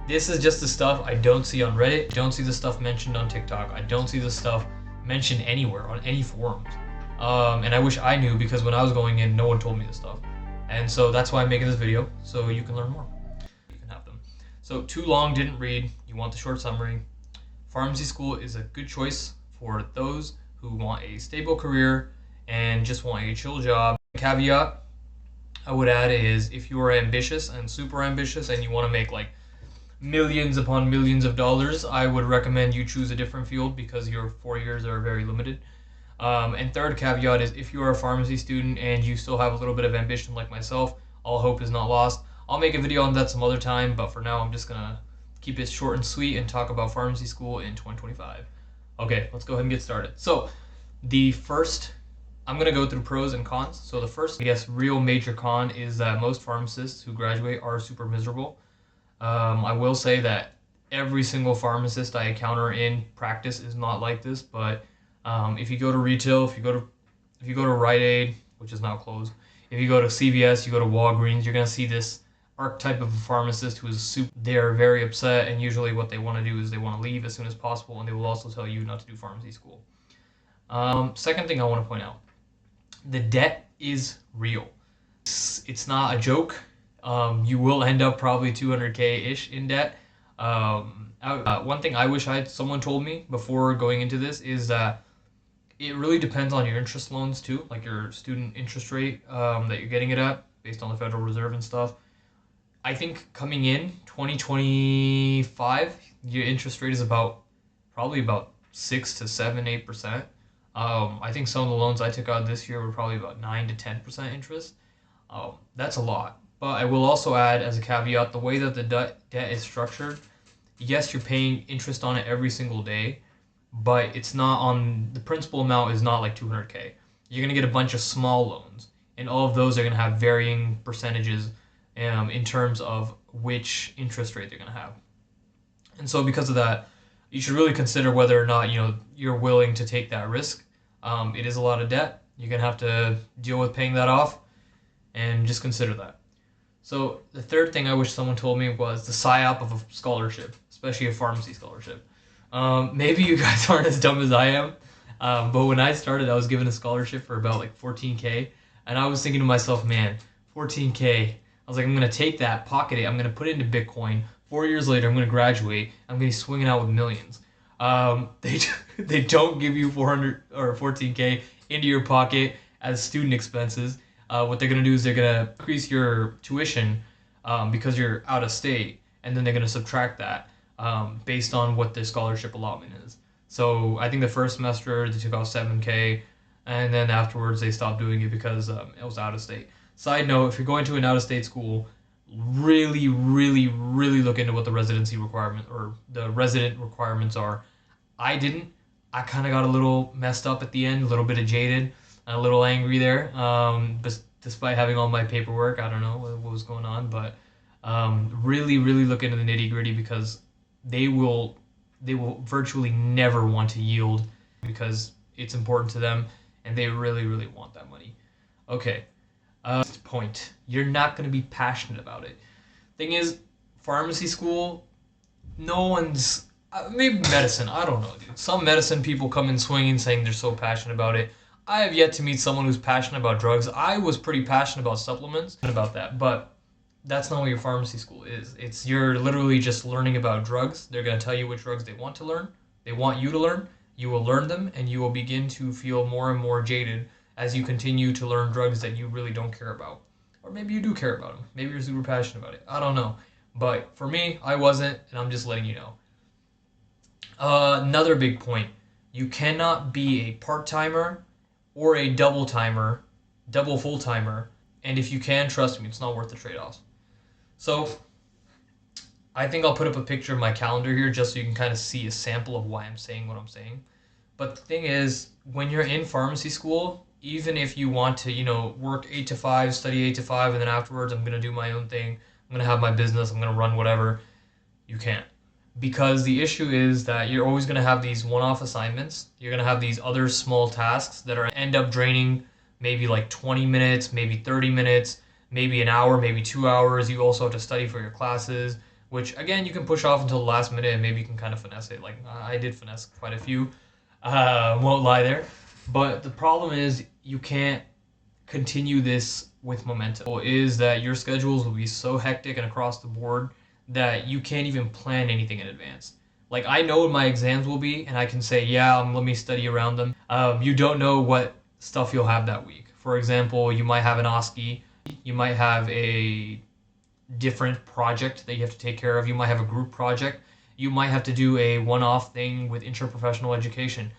This is just the stuff I don't see on Reddit. I don't see the stuff mentioned on TikTok. I don't see the stuff mentioned anywhere on any forums. And I wish I knew, because when I was going in, no one told me this stuff. And so that's why I'm making this video, so you can learn more. You can have them. So too long, didn't read. You want the short summary. Pharmacy school is a good choice for those who want a stable career and just want a chill job. Caveat I would add is, if you are ambitious and super ambitious and you want to make like millions upon millions of dollars, I would recommend you choose a different field, because your 4 years are very limited. And third caveat is, if you are a pharmacy student and you still have a little bit of ambition like myself, all hope is not lost. I'll make a video on that some other time, but for now I'm just gonna keep it short and sweet and talk about pharmacy school in 2025. Okay, let's go ahead and get started. So I'm gonna go through pros and cons. So the first, I guess, real major con is that most pharmacists who graduate are super miserable. I will say that every single pharmacist I encounter in practice is not like this, but if you go to retail, if you go to Rite Aid, which is now closed, if you go to CVS, you go to Walgreens, you're gonna see this archetype of a pharmacist who is super. They are very upset, and usually what they want to do is they want to leave as soon as possible, and they will also tell you not to do pharmacy school. Second thing I want to point out, the debt is real. It's not a joke. You will end up probably 200K-ish in debt. One thing I wish someone told me before going into this is that it really depends on your interest loans too, like your student interest rate that you're getting it at, based on the Federal Reserve and stuff. I think coming in 2025, your interest rate is probably about 6 to 7, 8%. I think some of the loans I took out this year were probably about 9 to 10% interest. That's a lot. But I will also add, as a caveat, the way that the debt is structured, yes, you're paying interest on it every single day, but it's not on, the principal amount is not like 200K. You're going to get a bunch of small loans, and all of those are going to have varying percentages in terms of which interest rate they're going to have. And so because of that, you should really consider whether or not you're willing to take that risk. It is a lot of debt. You're going to have to deal with paying that off, and just consider that. So the third thing I wish someone told me was the psyop of a scholarship, especially a pharmacy scholarship. Maybe you guys aren't as dumb as I am, but when I started, I was given a scholarship for about like 14K, and I was thinking to myself, man, 14K. I was like, I'm going to take that, pocket it, I'm going to put it into Bitcoin. 4 years later, I'm going to graduate, I'm going to be swinging out with millions. They don't give you 400 or 14K into your pocket as student expenses. What they're going to do is they're going to increase your tuition because you're out of state, and then they're going to subtract that based on what the scholarship allotment is. So I think the first semester they took out 7K, and then afterwards they stopped doing it because it was out of state. Side note, if you're going to an out-of-state school, really, really, really look into what the residency requirement or the resident requirements are. I didn't. I kind of got a little messed up at the end, a little bit of jaded, a little angry there. But despite having all my paperwork, I don't know what was going on, but really, really look into the nitty gritty, because they will virtually never want to yield, because it's important to them and they really, really want that money. Okay. Point. You're not going to be passionate about it. Thing is, pharmacy school, no one's. Maybe medicine. I don't know, dude. Some medicine people come in swinging saying they're so passionate about it. I have yet to meet someone who's passionate about drugs. I was pretty passionate about supplements and about that, but that's not what your pharmacy school is. You're literally just learning about drugs. They're going to tell you which drugs they want to learn. They want you to learn. You will learn them, and you will begin to feel more and more jaded as you continue to learn drugs that you really don't care about. Or maybe you do care about them. Maybe you're super passionate about it. I don't know. But for me, I wasn't, and I'm just letting you know. Another big point. You cannot be a part-timer or a double full-timer, and if you can, trust me, it's not worth the trade-offs. So I think I'll put up a picture of my calendar here just so you can kind of see a sample of why I'm saying what I'm saying. But the thing is, when you're in pharmacy school, even if you want to, work 8 to 5, study 8 to 5, and then afterwards I'm going to do my own thing, I'm going to have my business, I'm going to run whatever, you can't. Because the issue is that you're always going to have these one-off assignments. You're going to have these other small tasks that end up draining maybe like 20 minutes, maybe 30 minutes, maybe an hour, maybe 2 hours. You also have to study for your classes, which again you can push off until the last minute and maybe you can kind of finesse it. Like I did finesse quite a few, won't lie there. But the problem is you can't continue this with momentum. Is that your schedules will be so hectic and across the board that you can't even plan anything in advance. Like I know what my exams will be, and I can say, yeah, let me study around them. You don't know what stuff you'll have that week. For example, you might have an OSCE, you might have a different project that you have to take care of. You might have a group project. You might have to do a one-off thing with interprofessional education.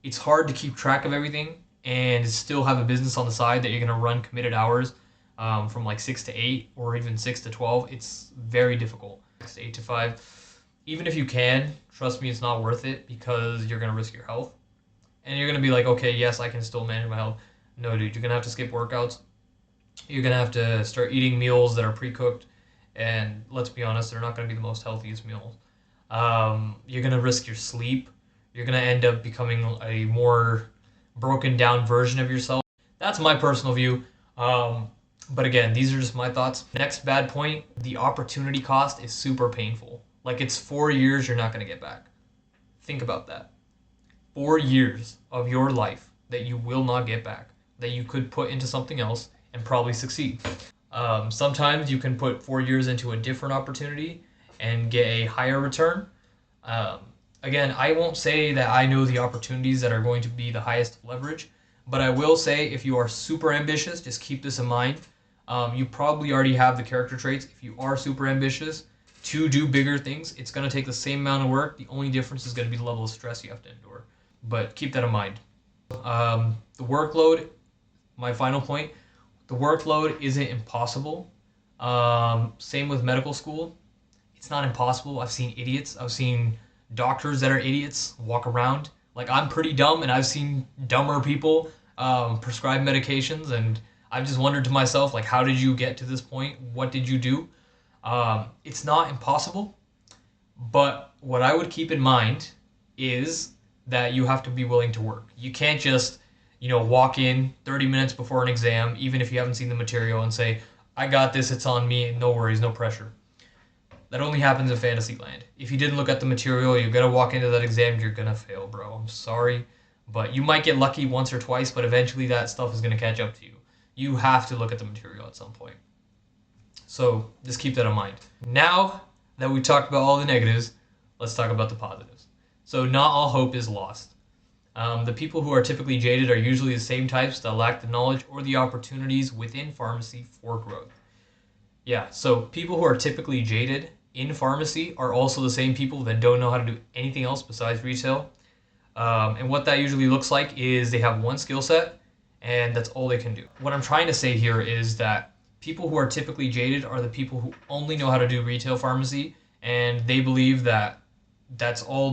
It's hard to keep track of everything and still have a business on the side that you're going to run committed hours from like 6 to 8 or even 6 to 12. It's very difficult. 6 to 8 to 5. Even if you can, trust me, it's not worth it because you're going to risk your health. And you're going to be like, okay, yes, I can still manage my health. No, dude, you're going to have to skip workouts. You're going to have to start eating meals that are pre-cooked. And let's be honest, they're not going to be the most healthiest meals. You're going to risk your sleep. You're going to end up becoming a more broken down version of yourself. That's my personal view. But again, these are just my thoughts. Next bad point, the opportunity cost is super painful. Like it's 4 years you're not going to get back. Think about that. 4 years of your life that you will not get back, that you could put into something else and probably succeed. Sometimes you can put 4 years into a different opportunity and get a higher return. Again, I won't say that I know the opportunities that are going to be the highest leverage, but I will say if you are super ambitious, just keep this in mind. You probably already have the character traits. If you are super ambitious to do bigger things, it's going to take the same amount of work. The only difference is going to be the level of stress you have to endure. But keep that in mind. The workload, my final point, the workload isn't impossible. Same with medical school. It's not impossible. I've seen idiots. I've seen doctors that are idiots walk around. Like I'm pretty dumb and I've seen dumber people prescribe medications, and I've just wondered to myself, like, how did you get to this point? What did you do? It's not impossible, but what I would keep in mind is that you have to be willing to work. You can't just, walk in 30 minutes before an exam, even if you haven't seen the material, and say, I got this, it's on me, no worries, no pressure. That only happens in fantasy land. If you didn't look at the material, you're going to walk into that exam, you're going to fail, bro. I'm sorry. But you might get lucky once or twice, but eventually that stuff is going to catch up to you. You have to look at the material at some point. So just keep that in mind. Now that we talked about all the negatives, let's talk about the positives. So not all hope is lost. The people who are typically jaded are usually the same types that lack the knowledge or the opportunities within pharmacy for growth. Yeah, so people who are typically jaded in pharmacy are also the same people that don't know how to do anything else besides retail. And what that usually looks like is they have one skill set and that's all they can do. What I'm trying to say here is that people who are typically jaded are the people who only know how to do retail pharmacy, and they believe that that's all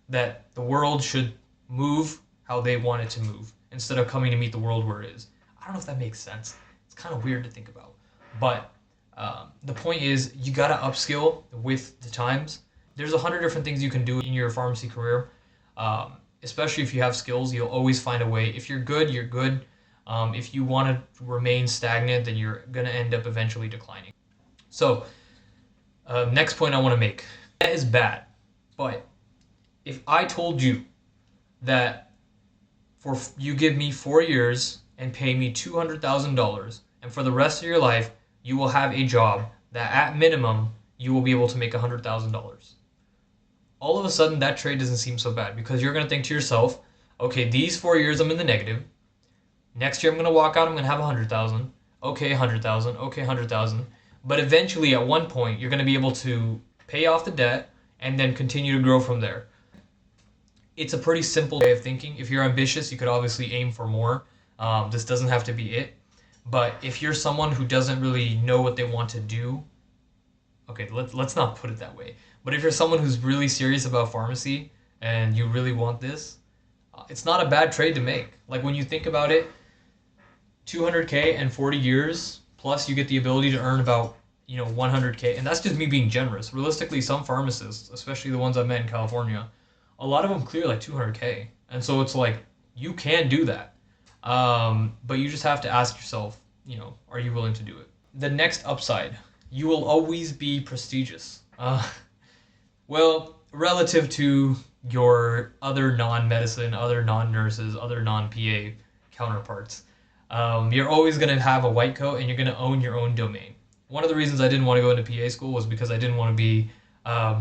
that the world should move how they want it to move instead of coming to meet the world where it is. I don't know if that makes sense. It's kind of weird to think about. But the point is, you got to upskill with the times. There's 100 different things you can do in your pharmacy career. Especially if you have skills, you'll always find a way. If you're good, you're good. If you want to remain stagnant, then you're going to end up eventually declining. So, next point I want to make. That is bad. But if I told you that you give me 4 years and pay me $200,000, and for the rest of your life, you will have a job that at minimum, you will be able to make $100,000. All of a sudden, that trade doesn't seem so bad because you're going to think to yourself, okay, these 4 years I'm in the negative. Next year I'm going to walk out, I'm going to have 100,000. Okay, 100,000. Okay, 100,000. But eventually, at one point, you're going to be able to pay off the debt and then continue to grow from there. It's a pretty simple way of thinking. If you're ambitious, you could obviously aim for more. This doesn't have to be it. But if you're someone who doesn't really know what they want to do, okay, let's not put it that way. But if you're someone who's really serious about pharmacy and you really want this, it's not a bad trade to make. Like when you think about it, 200K and 40 years, plus you get the ability to earn about 100K, and that's just me being generous. Realistically, some pharmacists, especially the ones I've met in California, a lot of them clear like 200K, and so it's like you can do that, but you just have to ask yourself, are you willing to do it? The next upside you will always be prestigious. Well, relative to your other non-medicine, other non-nurses, other non-PA counterparts. You're always going to have a white coat and you're going to own your own domain. One of the reasons I didn't want to go into PA school was because I didn't want to be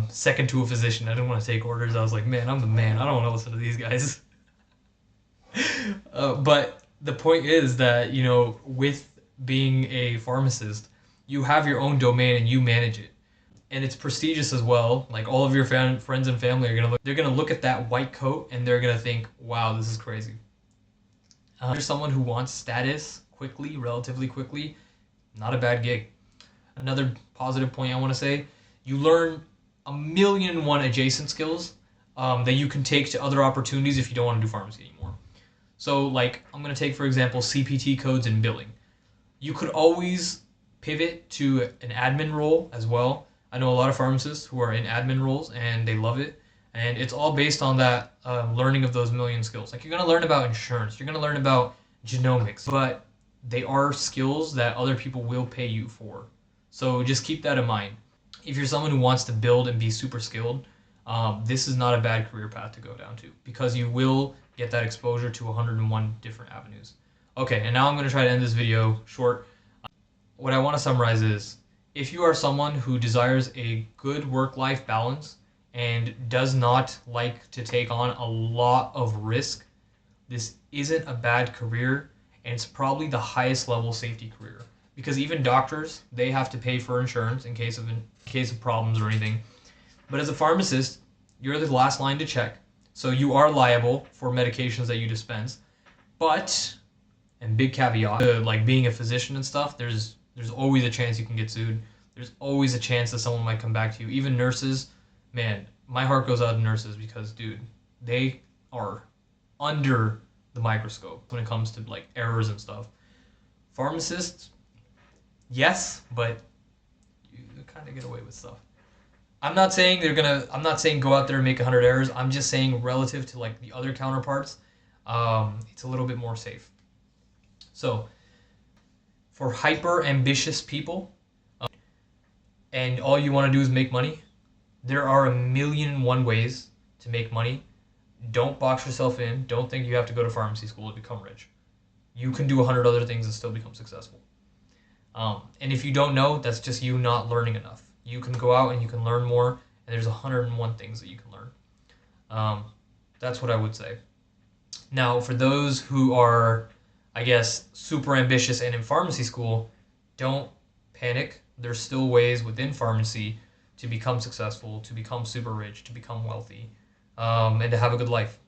second to a physician. I didn't want to take orders. I was like, man, I'm the man. I don't want to listen to these guys. But the point is that, with being a pharmacist, you have your own domain and you manage it. And it's prestigious as well. Like all of your friends and family are they're gonna look at that white coat and they're gonna think, wow, this is crazy. If you're someone who wants status quickly, relatively quickly, not a bad gig. Another positive point I want to say, you learn 1,000,001 adjacent skills that you can take to other opportunities if you don't want to do pharmacy anymore. So like, I'm going to take, for example, CPT codes and billing. You could always pivot to an admin role as well. I know a lot of pharmacists who are in admin roles and they love it. And it's all based on that learning of those million skills. Like you're going to learn about insurance, you're going to learn about genomics, but they are skills that other people will pay you for. So just keep that in mind. If you're someone who wants to build and be super skilled, this is not a bad career path to go down to because you will get that exposure to 101 different avenues. Okay, and now I'm going to try to end this video short. What I want to summarize is, if you are someone who desires a good work-life balance and does not like to take on a lot of risk, this isn't a bad career, and it's probably the highest level safety career. Because even doctors, they have to pay for insurance in case of problems or anything. But as a pharmacist, you're the last line to check, so you are liable for medications that you dispense. But, and big caveat, like being a physician and stuff, there's always a chance you can get sued. There's always a chance that someone might come back to you. Even nurses, man, my heart goes out to nurses because, dude, they are under the microscope when it comes to like errors and stuff. Pharmacists, yes, but you kind of get away with stuff. I'm not saying go out there and make 100 errors. I'm just saying relative to like the other counterparts, it's a little bit more safe. So for hyper ambitious people, and all you want to do is make money, there are 1,000,001 ways to make money. Don't box yourself in. Don't think you have to go to pharmacy school to become rich. You can do 100 other things and still become successful. And if you don't know, that's just you not learning enough. You can go out and you can learn more, and there's 101 things that you can learn. That's what I would say. Now, for those who are, I guess, super ambitious and in pharmacy school, don't panic. There's still ways within pharmacy to become successful, to become super rich, to become wealthy, and to have a good life.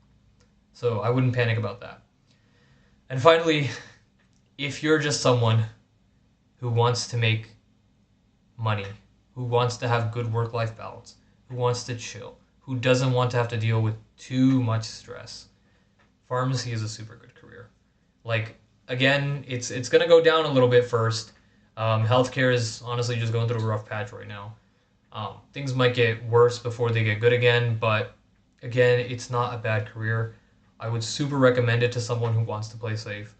So I wouldn't panic about that. And finally, if you're just someone who wants to make money, who wants to have good work-life balance, who wants to chill, who doesn't want to have to deal with too much stress, pharmacy is a super good career. Like, again, it's going to go down a little bit first. Healthcare is honestly just going through a rough patch right now. Things might get worse before they get good again, but again, it's not a bad career. I would super recommend it to someone who wants to play safe.